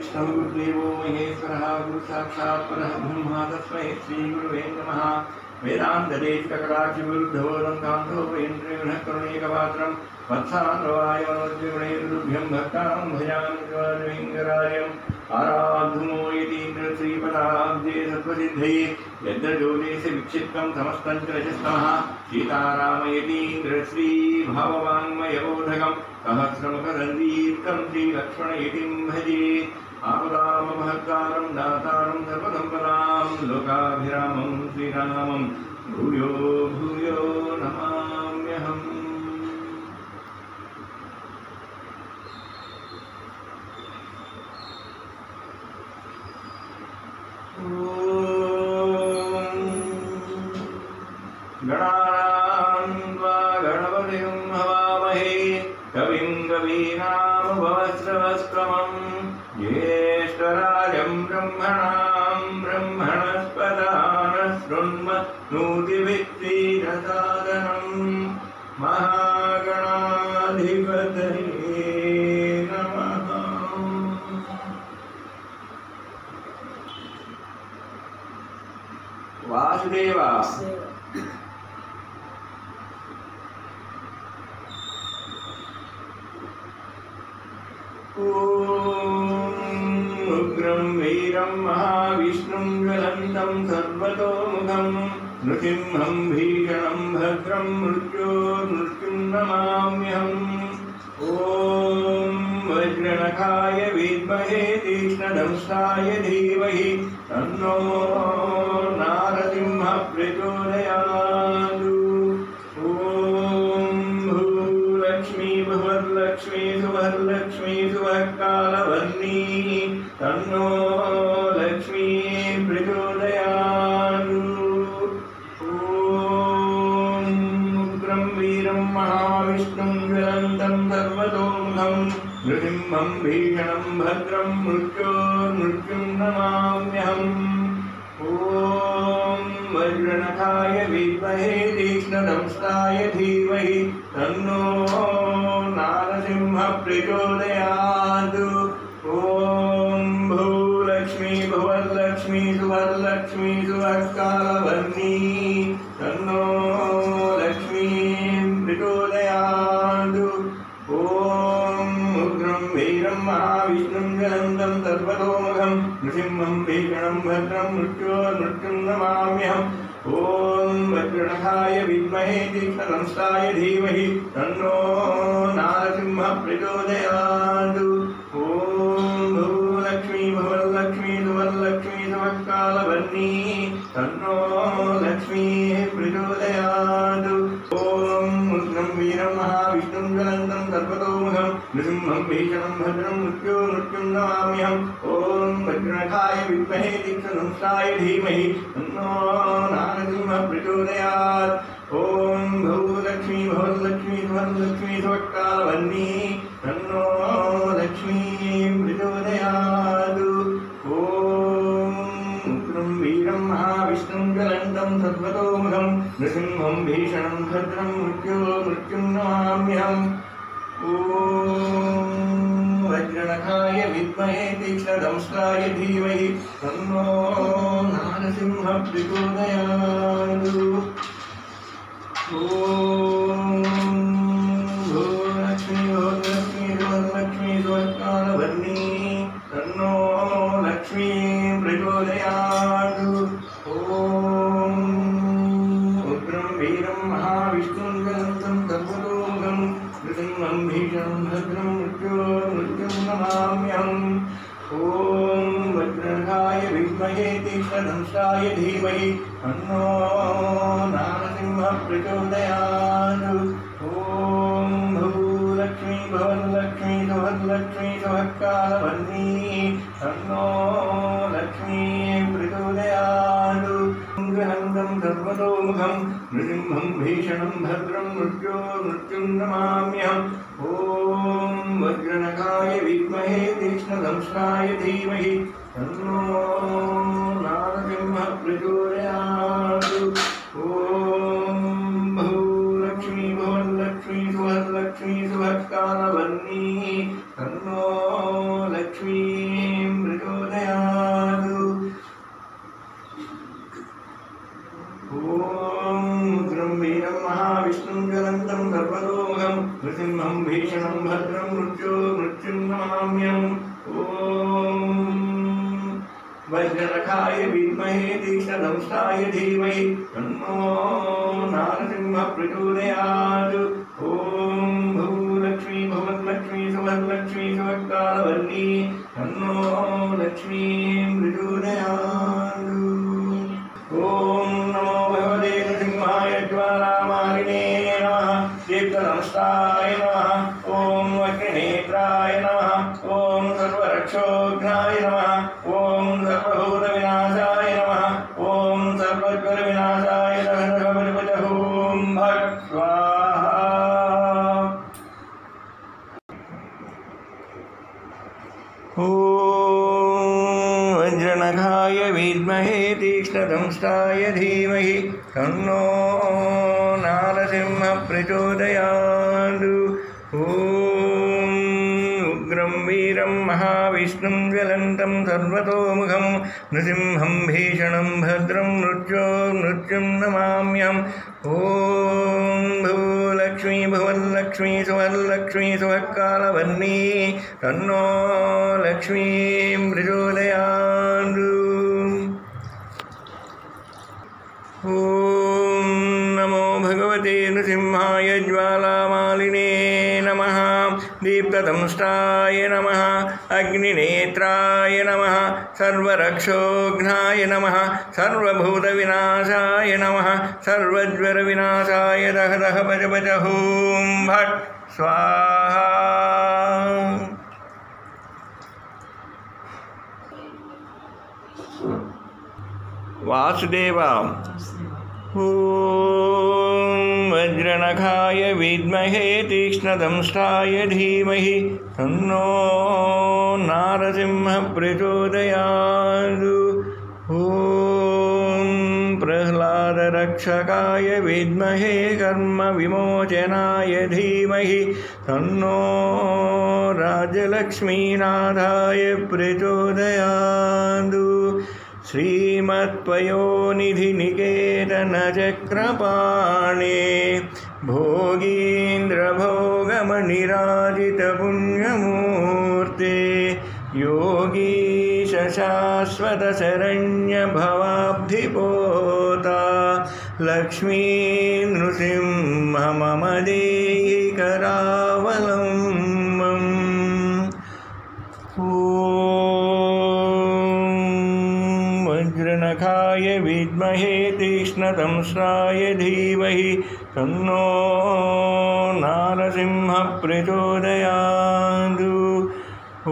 गुरुर्विष्णुर्देवो महेश्वरः गुरुसाक्षात् परः ब्रह्म तस्मै श्रीगुरुवे नमः। वेदान्तदेशिककटाक्षिविरुद्धो लङ्कान्तो वेन्द्रेणः करुणैकपात्रं वत्सान्द्रवायवनोद्विगुणैर्दुर्भ्यं भक्तां भजामि आराधुमो यतीन्द्रश्रीपदाब्जे सत्त्वसिद्धये यत्र ज्योतिषे विक्षिप्तं समस्तं च रजस्तमः सीतारामयतीन्द्रश्रीभाववाङ्मयबोधकं सहस्रमुखदन्दीप्तं श्रीलक्ष्मणयतिं भजे। आपदामपहर्तारं दातारं सर्वसम्पदां लोकाभिरामं श्रीरामं भूयो भूयो नमाम्यहम्। गणानां त्वा गणपतिं हवामहे कविं कवीनामुपवस्त्रवस्त्रमं ज्येष्ठराजं ब्रह्मणां ब्रह्मणस्पदान शृण्वन्नोतिभित्तिरसादनं महागणाधिपतये नमः। वासुदेवा उग्रं वीरं महाविष्णुं ज्वलन्तं सर्वतोमुखं नृसिंहं भीषणं भद्रं मृत्युं नमाम्यहम्। ॐ वज्रनखाय विद्महे तीक्ष्णदंष्टाय धीमहि तन्नो नारसिंहः प्रचोदयात्। भुवलक्ष्मी सुवरलक्ष्मी सुवकालवर्णी तन्नो लक्ष्मी प्रचोदयात्। उग्रं वीरं महाविष्णुं ज्वलन्तं सर्वतोमुखं नृसिंहं भीषणं भद्रं मृत्युं नमाम्यहम्। ॐ वज्रनखाय विद्महे तीक्ष्णदंष्टाय धीमहि तन्नो नारसिंहः प्रचोदयात्। ॐ भूलक्ष्मी भुवलक्ष्मी सुवरलक्ष्मी सुवकालवर्णी तन्नो लक्ष्मी प्रचोदयात्। ॐ उग्रं वीरं महाविष्णुं ज्वलन्तं सर्वतोमुखं नृसिंहं भीषणं भद्रं मृत्युं नमाम्यहम्। ॐ वज्रनखाय विद्महे तीक्ष्णदंष्टाय धीमहि तन्नो नारसिंहः प्रचोदयात्। ॐ भूलक्ष्मी भुवलक्ष्मी सुवरलक्ष्मी सुवकालवर्णी तन्नो लक्ष्मी प्रचोदयात्। ॐ उग्रं वीरं महाविष्णुं ज्वलन्तं सर्वतोमुखं नृसिंहं भीषणं भद्रं मृत्युं नमाम्यहम्। ॐ वज्रनखाय विद्महे तीक्ष्णदंष्टाय धीमहि तन्नो नारसिंहः प्रचोदयात्। ॐ भूलक्ष्मी भुवलक्ष्मी सुवरलक्ष्मी सुवकालवर्णी तन्नो लक्ष्मी प्रचोदयात्। ॐ उग्रं वीरं महाविष्णुं ज्वलन्तं सर्वतोमुखं नृसिंहं भीषणं भद्रं मृत्युं नमाम्यहम्। ॐ वज्रनखाय विद्महे तीक्ष्णदंष्टाय धीमहि तन्नो नारसिंहः प्रचोदयात्। ॐ भूलक्ष्मी भुवलक्ष्मी सुवरलक्ष्मी सुवकालवर्णी तन्नो लक्ष्मी प्रचोदयात्। ॐ उग्रं वीरं महाविष्णुं ज्वलन्तं सर्वतोमुखं नृसिंहं भीषणं भद्रं मृत्युं नमाम्यहम्। ॐ वज्रनखाय विद्महे तीक्ष्णदंष्टाय धीमहि तन्नो नारसिंहः प्रचोदयात्। ॐ भूलक्ष्मी भुवलक्ष्मी सुवरलक्ष्मी सुवकालवर्णी तन्नो लक्ष्मी प्रचोदयात्। ग्रहन्तं सर्वतोमुखं नृसिंहं भीषणं भद्रं मृत्युं नमाम्यहम्। ॐ वज्रनखाय विद्महे तीक्ष्णदंष्टाय धीमहि तन्नो नारसिंहः प्रचोदयात्। ॐ भूलक्ष्मी भुवलक्ष्मी सुवरलक्ष्मी सुवकालवर्णी तन्नो लक्ष्मी वज्रनखाय विद्महे तीक्ष्णदंष्टाय धीमहि तन्नो नारसिंह प्रचोदयात्। ॐ भूलक्ष्मी भुवनलक्ष्मी सुवनलक्ष्मी सुवक्कालवर्णी तन्नो लक्ष्मी प्रचोदयात्। ॐ नमो भगवते नृसिंहाय ज्वालामालिने नमः। दीप्तनमस्ताय नमः। ॐ वक्रनेत्राय नमः। ॐ सर्वरक्षोघ्नाय नमः। ॐ सर्वभूतविनाशाय नमः। ॐ सर्वज्वरविनाशाय नमः। ॐ भट् स्वाहा। ॐ वज्रनखाय विद्महे तीक्ष्णदंष्टाय धीमहि तन्नो नारसिंह प्रचोदयात्। ॐ उग्रं वीरं महाविष्णुं ज्वलन्तं सर्वतोमुखं नृसिंहं भीषणं भद्रं मृत्युं नमाम्यहम्। ॐ भूलक्ष्मी भुवनलक्ष्मी सुवनलक्ष्मी सुवक्कालवर्णी तन्नो लक्ष्मीं प्रचोदयात्। ॐ नमो भगवते नृसिंहाय ज्वालामालिने नमः। दीप्तदंष्टाय नमः। अग्निनेत्राय नमः। सर्वरक्षोघ्नाय नमः। सर्वभूतविनाशाय नमः। सर्वज्वरविनाशाय दह दह भज भज ॐ भट् स्वाहा। वासुदेव। ॐ वज्रनखाय विद्महे तीक्ष्णदंष्टाय धीमहि तन्नो नारसिंह प्रचोदयात्। ॐ प्रह्लादरक्षकाय विद्महे कर्मविमोचनाय धीमहि तन्नो राजलक्ष्मीनाथाय प्रचोदयात्। श्रीमत्पयोनिधिनिकेतनचक्रपाणे भोगीन्द्रभोगमनिराजितपुण्यमूर्ते योगीश शाश्वतशरण्यभवाब्धिपोता लक्ष्मी नृसिंह मम देहि करावलम्बम्। वज्रनखाय विद्महे तीक्ष्णदंष्टाय धीमहि तन्नो नारसिंह प्रचोदयात्। ॐ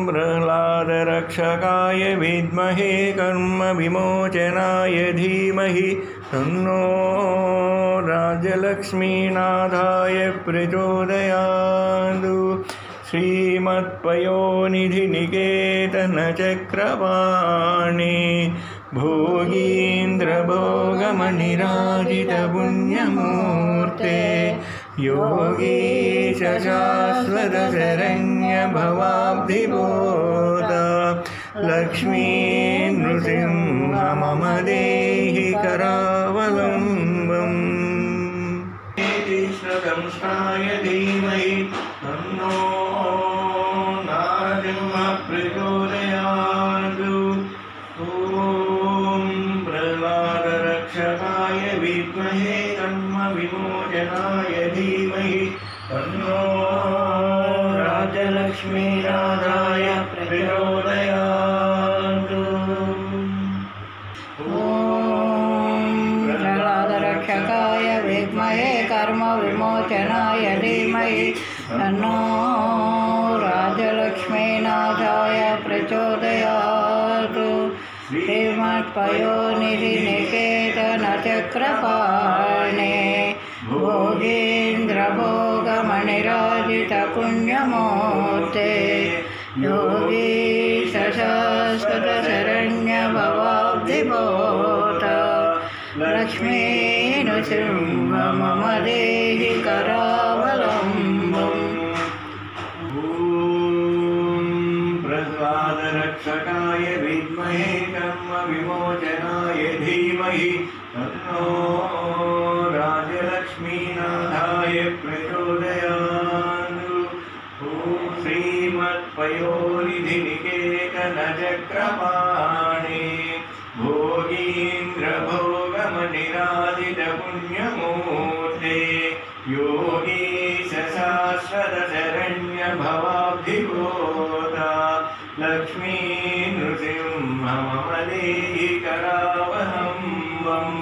प्रह्लादरक्षकाय विद्महे कर्मविमोचनाय धीमहि तन्नो राजलक्ष्मीनाथाय प्रचोदयात्। श्रीमत्पयोनिधिनिकेतनचक्रपाणे भोगीन्द्रभोगमनिराजितपुण्यमूर्ते योगीश शाश्वतशरण्यभवाब्धिपोता लक्ष्मी नृसिंह मम देहि करावलम्बम्। तीक्ष्णदंष्टाय धीमहि तन्नो नारसिंह प्रचोदयात्। ॐ प्रह्लादरक्षकाय विद्महे कर्मविमोचनाय धीमहि तन्नो राजलक्ष्मीनाथाय प्रचोदयात्। प्रह्लादरक्षकाय विद्महे कर्मविमोचनाय धीमहि तन्नो राजलक्ष्मीनाथाय प्रचोदयात्। श्रीमत्पयोनिधिनिकेतनचक्रपाणे भोगीन्द्रभोगमनिराजितपुण्यमूर्ते योगीश शाश्वतशरण्यभवाब्धिपोता लक्ष्मी नृसिंह मम देहि करावलम्बम्। प्रह्लादरक्षकाय विद्महे कर्मविमोचनाय धीमहि तन्नो राजलक्ष्मीनाथाय प्रचोदयात्। ॐ श्रीमत्पयोनिधिनिकेतनचक्रपाणे श्रीमत्पयोनिधिनिकेतनचक्रपाणि भोगीन्द्रभोगमनिराजितपुण्यमूर्ते योगीश शाश्वतशरण्यभवाब्धिभूता लक्ष्मी नृसिंहमदेहि करावलम्बम्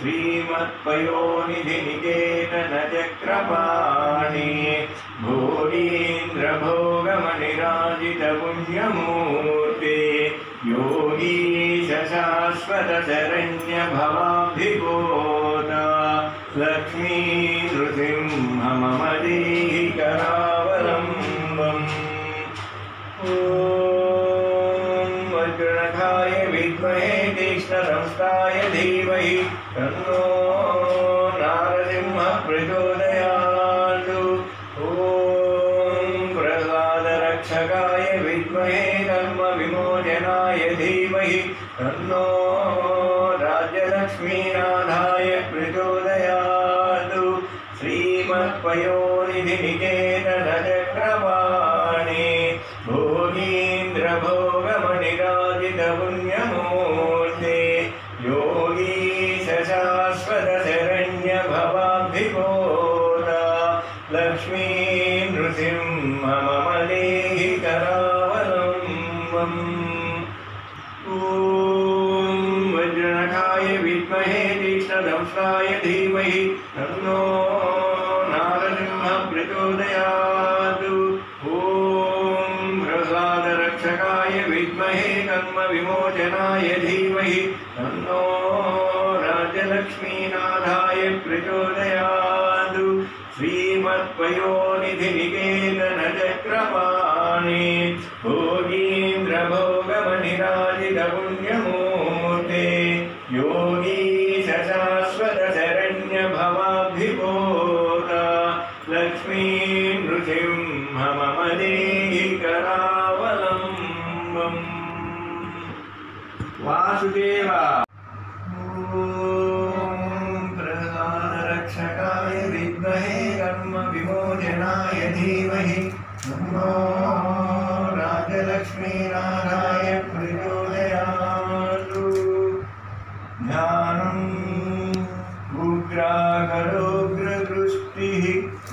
श्रीमत्पयोनिधिनिकेतनचक्रपाणि भोगीन्द्रभोगमनिराजितपुण्यमूर्ते योगीश शाश्वतशरण्यभवाब्धिभूता लक्ष्मी नृसिंहमदेहि करावलम्बम् वज्रनखाय विद्महे तीक्ष्णदंष्टाय धीमहि तन्नो नारसिंहः प्रचोदयात्। ॐ प्रह्लादरक्षकाय विद्महे कर्मविमोचनाय धीमहि तन्नो राज्यलक्ष्मीनाथाय प्रचोदयात्। श्रीमत्पयोनिधिनिकेतनचक्रपाणि भोगीन्द्रभोगमनिराजितपुण्यमूर्ते योगीश शाश्वतशरण्यभवाब्धिभूता लक्ष्मी नृसिंहमदेहि करावलम्बम् ॐ वज्रनखाय विद्महे तीक्ष्णदंष्टाय धीमहि तन्नो नारसिंहः प्रचोदयात्। ॐ प्रह्लादरक्षकाय विद्महे कर्मविमोचनाय धीमहि तन्नो राज्यलक्ष्मीनाथाय प्रचोदयात्। श्रीमत्पयोनिधिनिकेतनचक्रपाणि भोगीन्द्रभोगमनिराजितपुण्यमूर्ते योगीश शाश्वतशरण्यभवाब्धिभूता लक्ष्मी नृसिंहमदेहि करावलम्बम् वासुदेव। प्रह्लादरक्षकाय विद्महे कर्मविमोचनाय धीमहि तन्नो राज्यलक्ष्मीनाथाय प्रचोदयात्। ध्यानम् उग्राकरोग्रदृष्टिः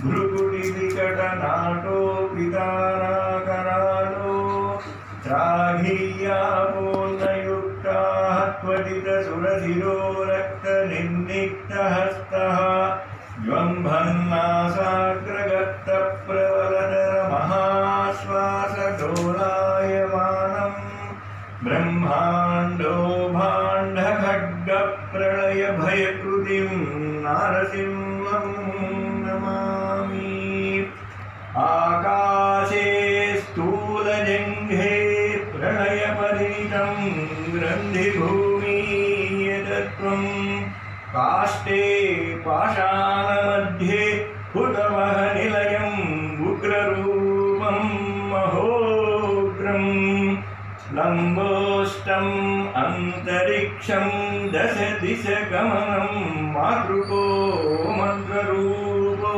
भ्रुकुटिविकटनाटोपिताराकरालो त्राहीयापूर्णयुक्ताः त्वटितसुरशिरो रक्तनिर्निक्तहस्तः ज्वम्भन्नासाग्रगत्तप्रवलधरमहाश्वासडोलायमानम् ब्रह्माण्डो भाण्डखड्गप्रलयभयकृतिं नारसिंहं नमामि। आकाशे स्थूलजङ्घे प्रलयपरितं ग्रन्थिभूमीयतत्त्वं काष्ठे पाषाणमध्ये हुतवहनिलयं उग्ररूपं महोग्रम् लम्बोष्टम् अन्तरिक्षं दशदिशगमनं मातृको मन्त्ररूपो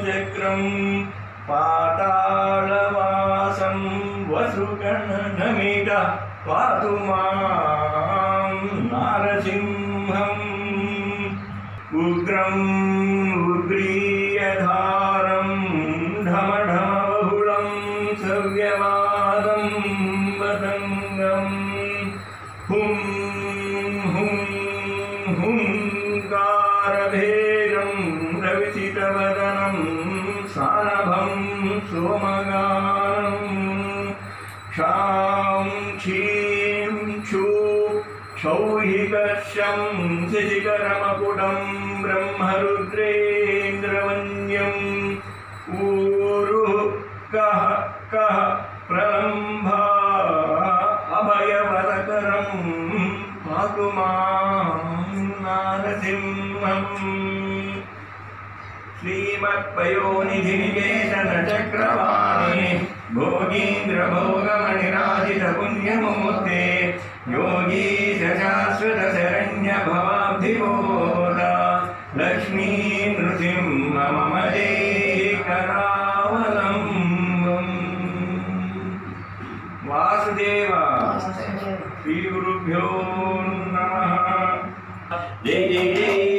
चक्रं पातालवासं वसुगणनमितः पातु मां नारसिंहम् उग्रम् उग्रीयधारं ढमढमबहुलं सव्यवादं वदङ्गम् हुं हुं हुंकारभेदं रविचितवदनं सानभं सोमगानं क्षां क्षीं क्षूं क्षौहिकर्षं शशिकरमकुटं ब्रह्मरुद्रेन्द्रवन्द्यम् ऊरुः कः कः प्रलम्भा अभयवरकरं पातु मां नारसिंहम्। श्रीमत्पयोनिधिनिकेतनचक्रपाणि भोगीन्द्रभोगमनिराजितपुण्यमूर्ते योगीश शाश्वतशरण्यभवाब्धिभूता लक्ष्मी नृसिंहमदेहि करावलम्बम्। वासुदेव श्री गुरुभ्यो नमः। जय जय जय